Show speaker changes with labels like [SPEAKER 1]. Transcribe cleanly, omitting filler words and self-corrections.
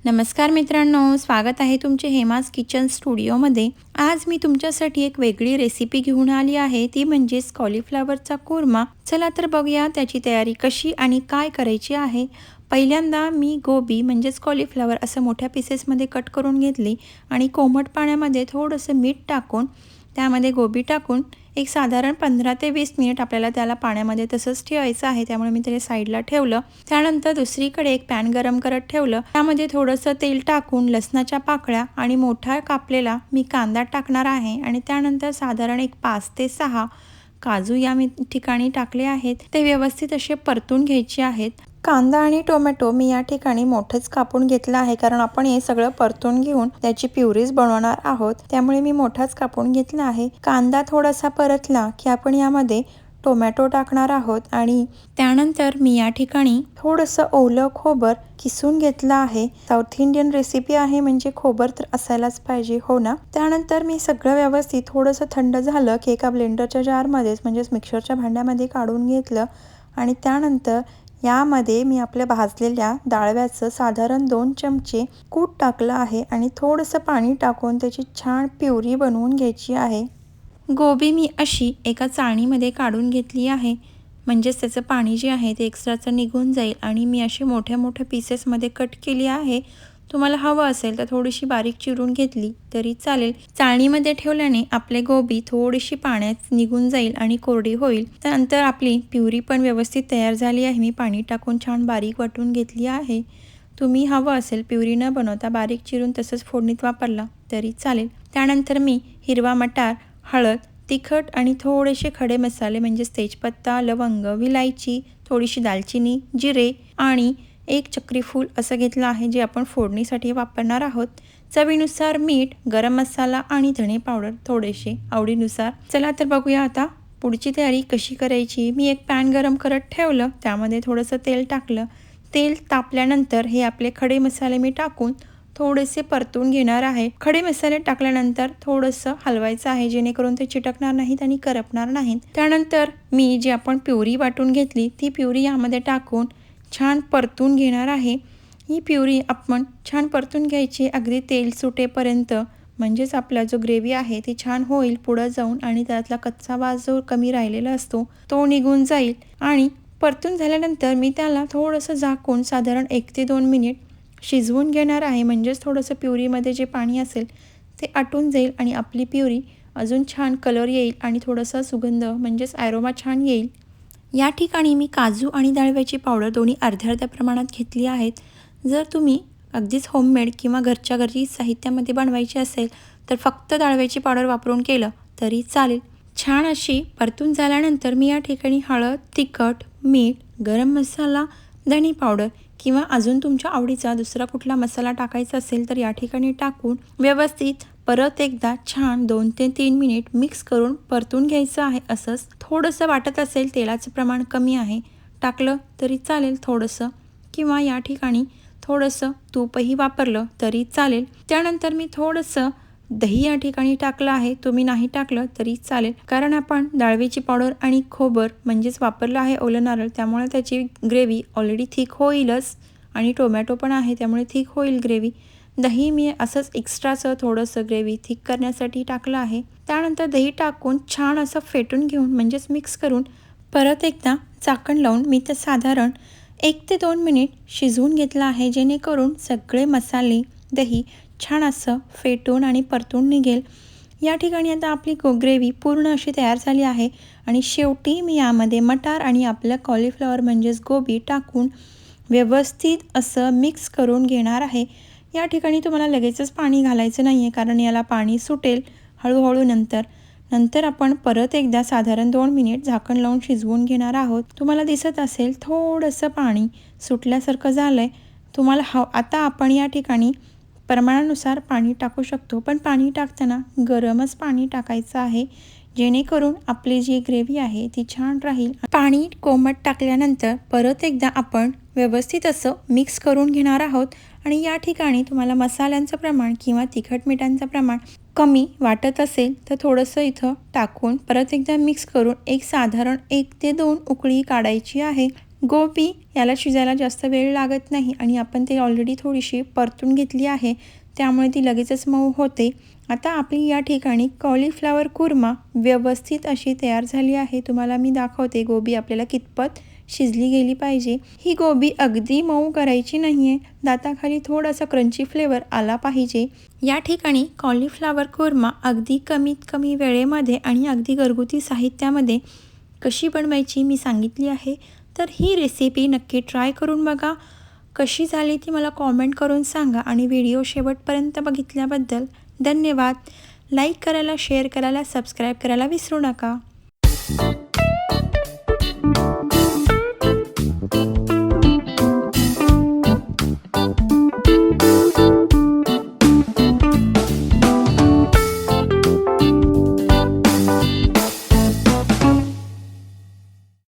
[SPEAKER 1] नमस्कार मित्रांनो, स्वागत आहे तुमचे हेमाज किचन स्टुडिओमध्ये। आज मी तुमच्यासाठी एक वेगळी रेसिपी घेऊन आली आहे, ती म्हणजेच कॉलीफ्लॉवरचा कुर्मा। चला तर बघूया त्याची तयारी कशी आणि काय करायची आहे। पहिल्यांदा मी गोबी म्हणजेच कॉलीफ्लॉवर असं मोठ्या पीसेसमध्ये कट करून घेतली आणि कोमट पाण्यामध्ये थोडंसं मीठ टाकून त्यामध्ये गोबी टाकून एक साधारण 15 ते 20 मिनिट आपल्याला त्याला पाण्यामध्ये तसंच ठेवायचं आहे। त्यामुळे मी त्याला साईडला ठेवलं। त्यानंतर दुसरीकडे एक पॅन गरम करत ठेवलं। त्यामध्ये थोडंसं तेल टाकून लसणाच्या पाकळ्या आणि मोठा कापलेला मी कांदा टाकणार आहे आणि त्यानंतर साधारण एक 5 ते 6 काजू या मी ठिकाणी टाकले आहेत। ते व्यवस्थित असे परतून घ्यायचे आहेत। कांदा आणि टोमॅटो मी या ठिकाणी मोठेच कापून घेतला आहे, कारण आपण हे सगळं परतून घेऊन त्याची प्युरीज बनवणार आहोत। त्यामुळे मी मोठाच कापून घेतला आहे। कांदा थोडासा परतला की आपण यामध्ये टोमॅटो टाकणार आहोत आणि त्यानंतर मी या ठिकाणी थोडंसं ओलं खोबर किसून घेतलं आहे। साऊथ इंडियन रेसिपी आहे म्हणजे खोबर तर असायलाच पाहिजे, हो ना। त्यानंतर मी सगळं व्यवस्थित थोडंसं थंड झालं की एका ब्लेंडरच्या जारमध्येच म्हणजेच मिक्सरच्या भांड्यामध्ये काढून घेतलं आणि त्यानंतर यामध्ये मी आपल्या भाजलेल्या डाळव्याचं साधारण 2 चमचे कूट टाकलं आहे आणि थोडंसं पाणी टाकून त्याची छान प्युरी बनवून घ्यायची आहे। गोबी मी अशी एका चाळणीमध्ये काढून घेतली आहे, म्हणजेच त्याचं पाणी जे आहे ते एक्स्ट्राचं निघून जाईल आणि मी अशी मोठ्या मोठ्या पीसेसमध्ये कट केली आहे। तुम्हाला हवं असेल तर थोडीशी बारीक चिरून घेतली तरी चालेल। चाळणीमध्ये ठेवल्याने आपले गोबी थोडीशी पाण्यात निघून जाईल आणि कोरडी होईल। त्यानंतर आपली प्युरी पण व्यवस्थित तयार झाली आहे। मी पाणी टाकून छान बारीक वाटून घेतली आहे। तुम्ही हवं असेल प्युरी न बनवता बारीक चिरून तसंच फोडणीत वापरला तरी चालेल। त्यानंतर मी हिरवा मटार, हळद, तिखट आणि थोडेसे खडे मसाले म्हणजेच तेजपत्ता, लवंग, विलायची, थोडीशी दालचिनी, जिरे आणि एक चक्री फूल असं घेतलं आहे, जे आपण फोडणीसाठी वापरणार आहोत। चवीनुसार मीठ, गरम मसाला आणि धणे पावडर थोडेसे आवडीनुसार। चला तर बघूया आता पुढची तयारी कशी करायची। मी एक पॅन गरम करत ठेवलं, त्यामध्ये थोडंसं तेल टाकलं। तेल तापल्यानंतर हे आपले खडे मसाले मी टाकून थोडेसे परतून घेणार आहे। खडे मसाले टाकल्यानंतर थोडंसं हलवायचं आहे, जेणेकरून ते चिटकणार नाहीत आणि करपणार नाहीत। त्यानंतर मी जी आपण प्युरी वाटून घेतली ती प्युरी यामध्ये टाकून छान परतून घेणार आहे। ही प्युरी आपण छान परतून घ्यायची अगदी तेल सुटेपर्यंत, म्हणजेच आपला जो ग्रेव्ही आहे ती छान होईल पुढे जाऊन आणि त्यातला कच्चा वास जो कमी राहिलेला असतो तो निघून जाईल। आणि परतून झाल्यानंतर मी त्याला थोडंसं झाकून साधारण 1 ते 2 मिनिट शिजवून घेणार आहे, म्हणजेच थोडंसं प्युरीमध्ये जे पाणी असेल ते आटून जाईल आणि आपली प्युरी अजून छान कलर येईल आणि थोडासा सुगंध म्हणजेच ॲरोमा छान येईल। या ठिकाणी मी काजू आणि डाळव्याची पावडर दोन्ही अर्ध्या अर्ध्या प्रमाणात घेतली आहेत। जर तुम्ही अगदीच होममेड किंवा घरच्या घरी साहित्यामध्ये बनवायची असेल तर फक्त डाळव्याची पावडर वापरून केलं तरी चालेल। छान अशी परतून झाल्यानंतर मी या ठिकाणी हळद, तिखट, मीठ, गरम मसाला, धणे पावडर किंवा अजून तुमच्या आवडीचा दुसरा कुठला मसाला टाकायचा असेल तर या ठिकाणी टाकून व्यवस्थित परत एकदा छान 2 ते 3 मिनिट मिक्स करून परतून घ्यायचं आहे। असंच थोडंसं वाटत असेल तेलाचं प्रमाण कमी आहे टाकलं तरी चालेल थोडंसं, किंवा या ठिकाणी थोडंसं तूपही वापरलं तरी चालेल। त्यानंतर मी थोडंसं दही या ठिकाणी टाकलं आहे, तुम्ही नाही टाकलं तरी चालेल, कारण आपण डाळवीची पावडर आणि खोबर म्हणजेच वापरलं आहे ओलं नारळ, त्यामुळे त्याची ग्रेव्ही ऑलरेडी थिक होईलच आणि टोमॅटो पण आहे त्यामुळे थिक होईल ग्रेव्ही। दही मी असंच एक्स्ट्राचं थोडंसं ग्रेव्ही थिक करण्यासाठी टाकलं आहे। त्यानंतर दही टाकून छान असं फेटून घेऊन म्हणजेच मिक्स करून परत एकदा झाकण लावून मी ते साधारण 1 ते 2 मिनिट शिजवून घेतलं आहे, जेणेकरून सगळे मसाले, दही छान असं फेटून आणि परतून निघेल। या ठिकाणी आता आपली ग्रेव्ही पूर्ण अशी तयार झाली आहे आणि शेवटी मी यामध्ये मटार आणि आपलं कॉलीफ्लॉवर म्हणजेच गोबी टाकून व्यवस्थित असं मिक्स करून घेणार आहे। या ठिकाणी तुम्हाला लगेचच पाणी घालायचं नाही आहे, कारण याला पाणी सुटेल हळूहळू नंतर आपण परत एकदा साधारण 2 मिनिट झाकण लावून शिजवून घेणार आहोत। तुम्हाला दिसत असेल थोडंसं पाणी सुटल्यासारखं झालंय तुम्हाला आता आपण या ठिकाणी प्रमाणानुसार पाणी टाकू शकतो, पण पाणी टाकताना गरमच पाणी टाकायचं आहे, जेणेकरून आपली जी ग्रेव्ही आहे ती छान राहील. पाणी कोमट टाकल्यानंतर परत एकदा आपण व्यवस्थित असं मिक्स करून घेणार आहोत. आणि या ठिकाणी तुम्हाला मसाल्यांचं प्रमाण किंवा तिखट मिठांचं प्रमाण कमी वाटत असेल तर थोडंसं इथं टाकून परत एकदा मिक्स करून एक साधारण 1 ते 2 उकळी काढायची आहे. गोबी याला शिजायला जास्त वेळ लागत नाही आणि आपण ते ऑलरेडी थोडीशी परतून घेतली आहे, त्यामुळे ती लगेचच मऊ होते. आता आपली या ठिकाणी कॉलीफ्लॉवर कुर्मा व्यवस्थित अशी तयार झाली आहे. तुम्हाला मी दाखवते गोबी आपल्याला कितपत शिजली गेली पाहिजे. ही गोबी अगदी मऊ करायची नाही आहे, दाताखाली थोडासा क्रंची फ्लेवर आला पाहिजे. या ठिकाणी कॉलीफ्लॉवर कुर्मा अगदी कमीत कमी वेळेमध्ये आणि अगदी घरगुती साहित्यामध्ये कशी बनवायची मी सांगितली आहे. तर ही रेसिपी नक्की ट्राय करून बघा. कशी झाली ती मला कॉमेंट करून सांगा आणि व्हिडिओ शेवटपर्यंत बघितल्याबद्दल धन्यवाद. लाईक करायला, शेअर करायला, सबस्क्राईब करायला विसरू नका.